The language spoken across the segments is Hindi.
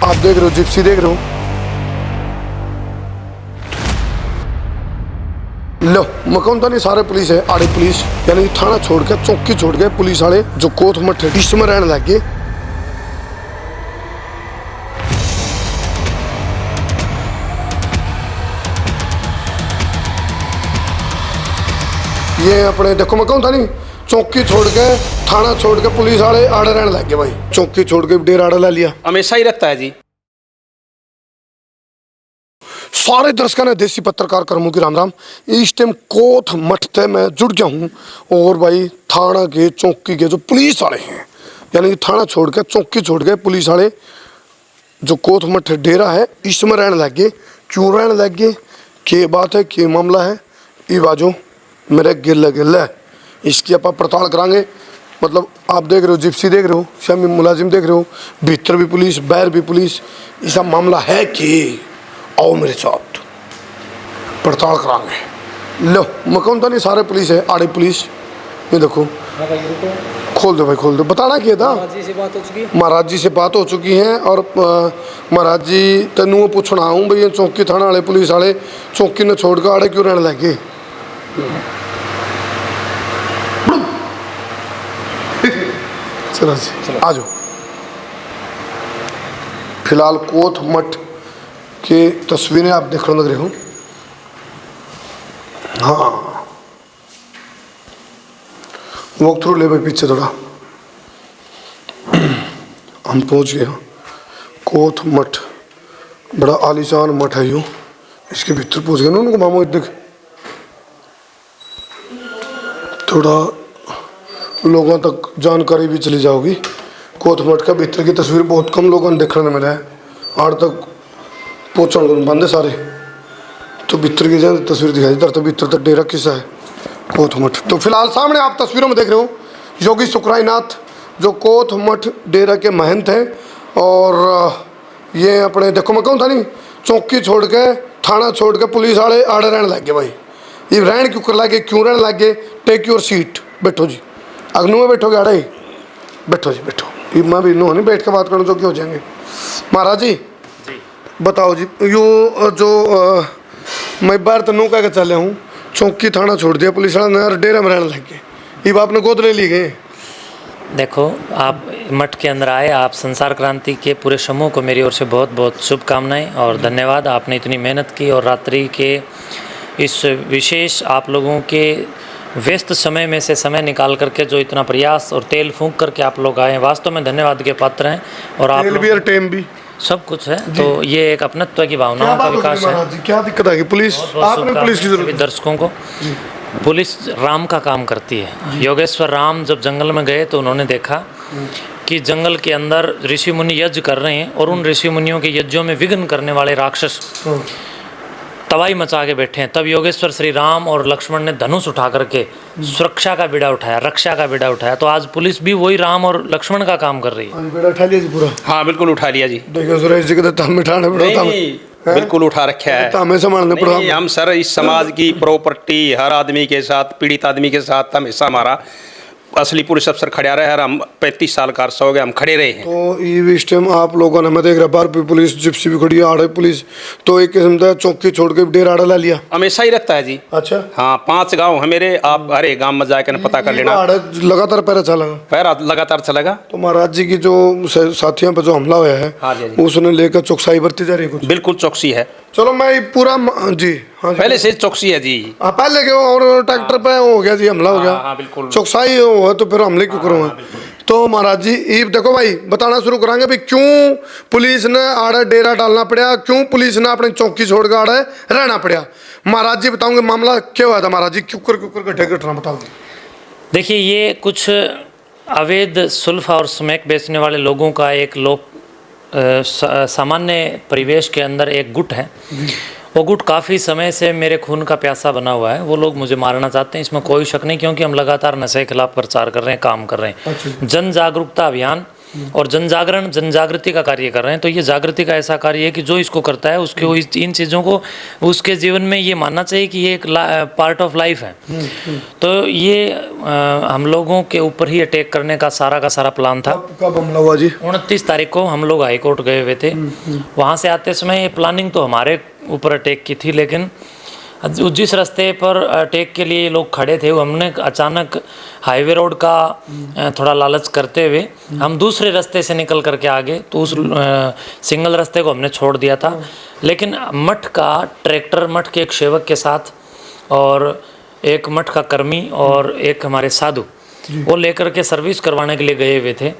आप देख रहे हो जिप्सी देख रहे हो। लो मकान तो नहीं सारे पुलिस है आड़े पुलिस यानी कि थाना छोड़ के चौकी छोड़ के पुलिस वाले जो कोथ मठ इसमें रहने लग गए। ये अपने देखो मकान था नहीं चौकी छोड़ के थाना छोड़ के पुलिस वाले आड़े रहने लग गए भाई। चौकी छोड़ के डेरा आड़ा ला लिया, हमेशा ही रखता है जी। सारे दर्शकों ने देसी पत्रकार कर्मों की राम राम। इस टाइम कोथ मठ से मैं जुड़ गया हूँ और भाई थाना के चौकी के जो पुलिस वाले हैं यानी कि थाना छोड़ के चौकी छोड़ के पुलिस वाले जो कोथ मठ डेरा है इसमें रहने लग गए। क्यों रहने लग गए, क्या बात है, क्या मामला है, ये बाजो मेरे गिल्ला गिल्ला है, इसकी आप पड़ताल कराएंगे। मतलब आप देख रहे हो जिप्सी देख रहे हो, शामी मुलाजिम देख रहे हो, भीतर भी पुलिस बाहर भी पुलिस, ऐसा मामला है कि आओ मेरे साथ पड़ताल कराएंगे। लो मकान तो नहीं सारे पुलिस है आड़े पुलिस। ये देखो खोल दो भाई खोल दो। बताना क्या था, महाराज जी से बात हो चुकी है और महाराज जी तेनू पूछना आऊँ भाई चौकी थाना वाले पुलिस वाले चौकी ने छोड़ के आड़े क्यों रहने लगे। चलो जी आ जाओ। फिलहाल कोथ मठ के तस्वीरें आप देखने लग रहे हो। हाँ वॉक थ्रू ले भाई पीछे थोड़ा। हम पहुंच गए कोथ मठ, बड़ा आलीशान मठ है यूँ। इसके भीतर पहुंच गए ना उनको मामो देख। थोड़ा लोगों तक जानकारी भी चली जाओगी। कोथ मठ का भीतर की तस्वीर बहुत कम लोगों ने देखने मिला है, आड़ तक पहुँचने बंद है सारे। तो भीतर की जाए तस्वीर दिखाई दे तो भीतर तक डेरा किसा है कोथ मठ। तो फिलहाल सामने आप तस्वीरों में देख रहे हो योगी सुखरायनाथ जो कोथ मठ डेरा के महंत हैं। और ये अपने देखो मैं कहूँ था नहीं चौकी छोड़ के थाना छोड़ के पुलिस वाले आड़े रहने लग गए भाई। ये रहन क्यों कर लगे, क्यों रहने लग गए। टेक योर सीट, बैठो जी, अग्नू में बैठोगे आड़े, बैठो जी बैठो। ये मैं भी नहीं बैठ के बात करूँ जो क्या हो जाएंगे। महाराज जी बताओ जी, यो जो मैं बाहर तो नौका के चले हूँ, चौकी थाना छोड़ दिया पुलिस वाला डेरा में रहने लग गए, ये बाप ने गोद ले ली गए। देखो आप मठ के अंदर आए, आप संसार क्रांति के पूरे समूह को मेरी ओर से बहुत बहुत शुभकामनाएं और धन्यवाद। आपने इतनी मेहनत की और रात्रि के इस विशेष आप लोगों के व्यस्त समय में से समय निकाल करके जो इतना प्रयास और तेल फूंक करके आप लोग आए, वास्तव में धन्यवाद के पात्र हैं। और आप भी और टेम भी सब कुछ है, तो ये एक अपनत्व की भावनाओं का विकास है। क्या दिक्कत है पुलिस, आपने पुलिस की जरूरत, दर्शकों को पुलिस राम का काम करती है। योगेश्वर राम जब जंगल में गए तो उन्होंने देखा कि जंगल के अंदर ऋषि मुनि यज्ञ कर रहे हैं और उन ऋषि मुनियों के यज्ञों में विघ्न करने वाले राक्षस तबाही मचा के बैठे हैं। तब योगेश्वर श्री राम और लक्ष्मण ने धनुष उठा करके सुरक्षा का बीड़ा उठाया, रक्षा का बीड़ा उठाया। तो आज पुलिस भी वही राम और लक्ष्मण का काम कर रही है। बीड़ा उठा लिया जी पूरा? हाँ बिल्कुल उठा लिया जी। देखो सुरेश जी को तो हम बिठाने पड़ा, बिल्कुल उठा रखा है, हमें संभालने पड़ा। हम सर इस समाज की प्रॉपर्टी हर आदमी के साथ, पीड़ित आदमी के साथ हमेशा हमारा असली पुलिस अफसर खड़ा रहे। हम 35 साल का अरसा हो गया हम खड़े रहे हैं। तो ये इस टाइम आप लोगों ने मैं देख रहा बाहर भी पुलिस जिप्सी भी खड़ी है, आड़े पुलिस, तो एक किस्म का चौकी छोड़ के डेरा आड़ा ला लिया। हमेशा ही रखता है जी। अच्छा हाँ 5 गांव है मेरे, आप हरे गांव में जाकर पता कर लेना। लगातार पैरा चला, पैरा लगातार चलेगा। तो महाराज जी की जो साथियों पर जो हमला हुआ है, हाँ जी, उसने लेकर चौकसाई बरती जा रही है कुछ? बिल्कुल चौकसी है। चलो मैं पूरा जी हाँ पहले से चौकसी है जी। पहले के और ट्रैक्टर पे हो गया जी हमला हो गया। हाँ बिल्कुल चौकसाई हो तो फिर हमले क्यों करूँगा। तो महाराज जी ये देखो भाई बताना शुरू कराएंगे भाई क्यों पुलिस ने आड़े डेरा डालना पड़ा, क्यों पुलिस ने अपनी चौकी छोड़ कर आड़े रहना पड़ा। महाराज जी बताओगे मामला क्या हुआ था महाराज जी, क्यों कर घटना बताओगे। देखिए ये कुछ अवैध सुल्फ और स्मैक बेचने वाले लोगों का एक लोक सामान्य परिवेश के अंदर एक गुट है। वो गुट काफ़ी समय से मेरे खून का प्यासा बना हुआ है। वो लोग मुझे मारना चाहते हैं, इसमें कोई शक नहीं, क्योंकि हम लगातार नशे के खिलाफ प्रचार कर रहे हैं, काम कर रहे हैं। जन जागरूकता अभियान और जन जागृति का कार्य कर रहे हैं। तो ये जागृति का ऐसा कार्य है कि जो इसको करता है उसके इन चीज़ों को उसके जीवन में ये मानना चाहिए कि ये एक पार्ट ऑफ लाइफ है। तो ये हम लोगों के ऊपर ही अटैक करने का सारा प्लान था। कब हमला हुआ जी? 29 तारीख को हम लोग हाई कोर्ट गए हुए थे। वहाँ से आते समय ये प्लानिंग तो हमारे ऊपर अटैक की थी, लेकिन जिस रास्ते पर अटैक के लिए लोग खड़े थे वो हमने अचानक हाईवे रोड का थोड़ा लालच करते हुए हम दूसरे रास्ते से निकल करके आगे, तो उस सिंगल रास्ते को हमने छोड़ दिया था। लेकिन मठ का ट्रैक्टर, मठ के एक सेवक के साथ और एक मठ का कर्मी और एक हमारे साधु, वो लेकर के सर्विस करवाने के लिए गए हुए थे।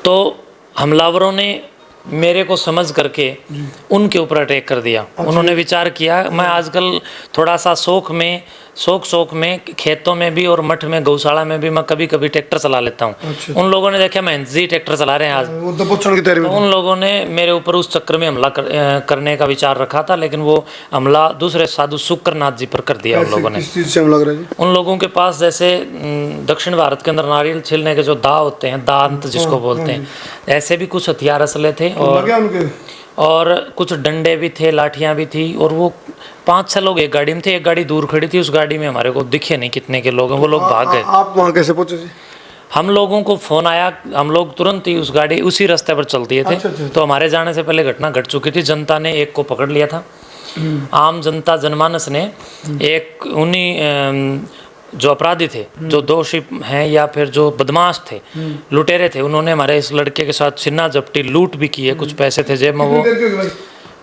तो हमलावरों ने मेरे को समझ करके उनके ऊपर अटैक कर दिया। उन्होंने विचार किया, मैं आजकल थोड़ा सा शौक में खेतों में भी और मठ में गौशाला में भी मैं कभी कभी ट्रैक्टर चला लेता हूँ। उन लोगों ने देखा मैं जी ट्रैक्टर चला रहे हैं आज, तो उन लोगों ने मेरे ऊपर उस चक्कर में हमला करने का विचार रखा था, लेकिन वो हमला दूसरे साधु शुक्रनाथ जी पर कर दिया उन लोगों ने। उन लोगों के पास जैसे दक्षिण भारत के अंदर नारियल छीलने के जो दा होते हैं, दांत जिसको बोलते हैं, ऐसे भी कुछ हथियार असले थे और कुछ डंडे भी थे, लाठियां भी थी। और वो 5-6 लोग एक गाड़ी में थे, एक गाड़ी दूर खड़ी थी। उस गाड़ी में हमारे को दिखे नहीं कितने के लोग हैं, वो लोग भाग गए। आप वहाँ कैसे पहुंचे जी? हम लोगों को फोन आया, हम लोग तुरंत ही उसी रास्ते पर चल दिए थे। तो हमारे जाने से पहले घटना घट चुकी थी। जनता ने एक को पकड़ लिया था, आम जनता जनमानस ने एक उन्हीं जो अपराधी थे, जो दोषी हैं या फिर जो बदमाश थे, लुटेरे थे, उन्होंने हमारे इस लड़के के साथ छिन्ना झपटी, लूट भी की है। कुछ पैसे थे जेब में,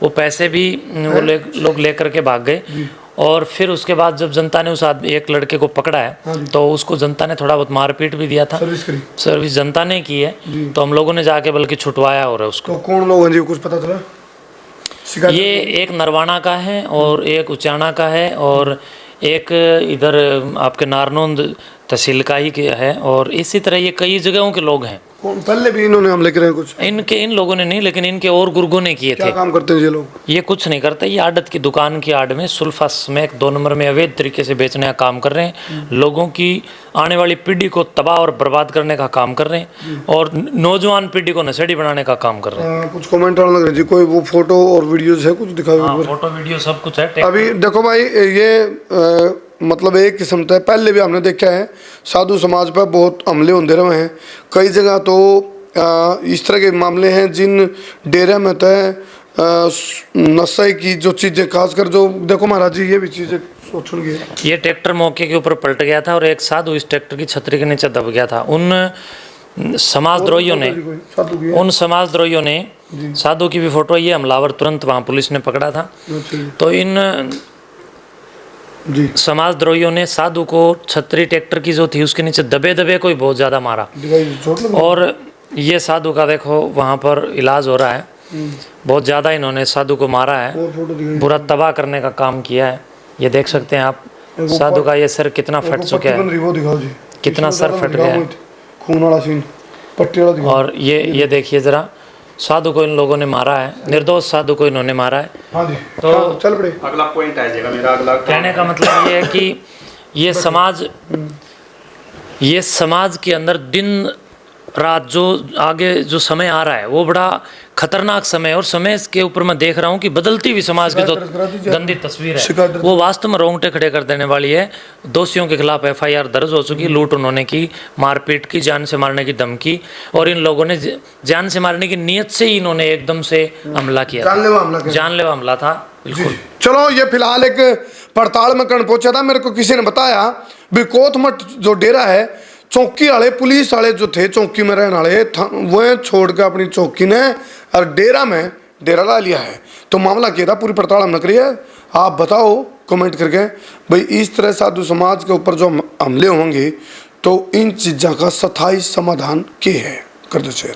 वो पैसे भी वो लोग लेकर के भाग गए। और फिर उसके बाद जब जनता ने उस एक लड़के को पकड़ा है तो उसको जनता ने थोड़ा बहुत मारपीट भी दिया था। सर्विस जनता ने की है, तो हम लोगों ने जाके बल्कि छुटवाया और उसको। तो कौन लोग हैं जी, कुछ पता चला? ये एक नरवाना का है और एक उचाना का है और एक इधर आपके नारनौंद तहसील का ही है। और इसी तरह ये कई जगहों के लोग हैं। पहले भी इन्होंने हमले करे कुछ? इन लोगों ने नहीं, लेकिन इनके और गुर्गों ने किए थे। क्या काम करते हैं ये लोग? ये कुछ नहीं करते, ये आड़त की दुकान की आड़ में सुल्फा स्मैक 2 नंबर में अवैध तरीके से बेचने का काम कर रहे हैं। लोगों की आने वाली पीढ़ी को तबाह और बर्बाद करने का काम कर रहे हैं और नौजवान पीढ़ी को नशेड़ी बनाने का काम कर रहे हैं। कुछ कमेंट आने लग रहे जी, कोई वो फोटो और वीडियोज है कुछ दिखाओ? फोटो वीडियो सब कुछ है। अभी देखो भाई, ये मतलब एक किस्म से पहले भी हमने देखा है साधु समाज पर बहुत हमले होते रहे हैं। कई जगह तो इस तरह के मामले हैं जिन डेरे में तय नशे की जो चीज़ें, खासकर जो देखो महाराज जी, ये भी चीज़ें सोचूंगी। ये ट्रैक्टर मौके के ऊपर पलट गया था और एक साधु इस ट्रैक्टर की छतरी के नीचे दब गया था। उन समाजद्रोहियों ने साधु की भी फोटो, ये हमलावर तुरंत वहाँ पुलिस ने पकड़ा था। तो इन समाजद्रोहियों ने साधु को छतरी ट्रैक्टर की जो थी उसके नीचे दबे कोई बहुत ज़्यादा मारा। और ये साधु का देखो वहाँ पर इलाज हो रहा है। बहुत ज़्यादा इन्होंने साधु को मारा है, बुरा तबाह करने का काम किया है। ये देख सकते हैं आप, साधु का ये सर कितना फट चुका है, कितना सर फट गया है, खून वाला सीन, पट्टी वाला दिखाओ। और ये देखिए ज़रा, साधु को इन लोगों ने मारा है, निर्दोष साधु को इन्होंने मारा है। हाँ जी, तो चल पड़े। अगला पॉइंट आ जाएगा मेरा। अगला कहने का मतलब ये है कि ये समाज के अंदर दिन रात जो आगे जो समय आ रहा है वो बड़ा खतरनाक समय है। और समय के ऊपर मैं देख रहा हूँ कि बदलती हुई समाज की जो गंदी तस्वीर है वो वास्तव में रोंगटे खड़े कर देने वाली है। दोषियों के खिलाफ FIR दर्ज हो चुकी, लूट उन्होंने की, मारपीट की, जान से मारने की धमकी, और इन लोगों ने जान से मारने की नीयत से ही इन्होंने एकदम से हमला किया, जानलेवा हमला था। बिल्कुल। चलो, ये फिलहाल एक पड़ताल में कर्ण पहुंचा था, मेरे को किसी ने बताया भी कोतमठ जो डेरा है, चौकी वाले पुलिस वाले जो थे चौकी में रहने वाले वह छोड़ के अपनी चौकी ने और डेरा में डेरा ला लिया है। तो मामला क्या था, पूरी पड़ताल हम न करिए, आप बताओ कमेंट करके भाई। इस तरह साधु समाज के ऊपर जो हमले होंगे तो इन चीज़ों का स्थायी समाधान क्या है, कर दो शेयर।